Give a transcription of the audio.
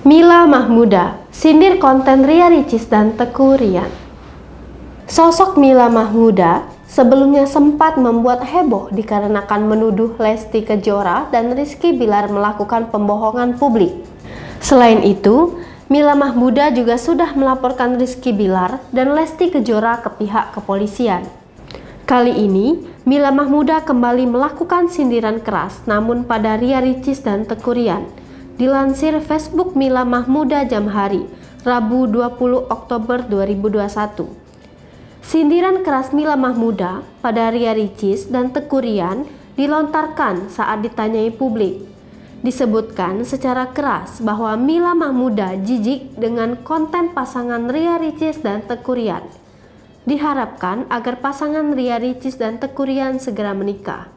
Mila Mahmuda, sindir konten Ria Ricis dan Teuku Ryan. Sosok Mila Mahmuda sebelumnya sempat membuat heboh dikarenakan menuduh Lesti Kejora dan Rizky Bilar melakukan pembohongan publik. Selain itu, Mila Mahmuda juga sudah melaporkan Rizky Bilar dan Lesti Kejora ke pihak kepolisian. Kali ini, Mila Mahmuda kembali melakukan sindiran keras namun pada Ria Ricis dan Teuku Ryan. Dilansir Facebook Mila Mahmuda Jamhari, Rabu 20 Oktober 2021. Sindiran keras Mila Mahmuda pada Ria Ricis dan Teuku Ryan dilontarkan saat ditanyai publik. Disebutkan secara keras bahwa Mila Mahmuda jijik dengan konten pasangan Ria Ricis dan Teuku Ryan. Diharapkan agar pasangan Ria Ricis dan Teuku Ryan segera menikah.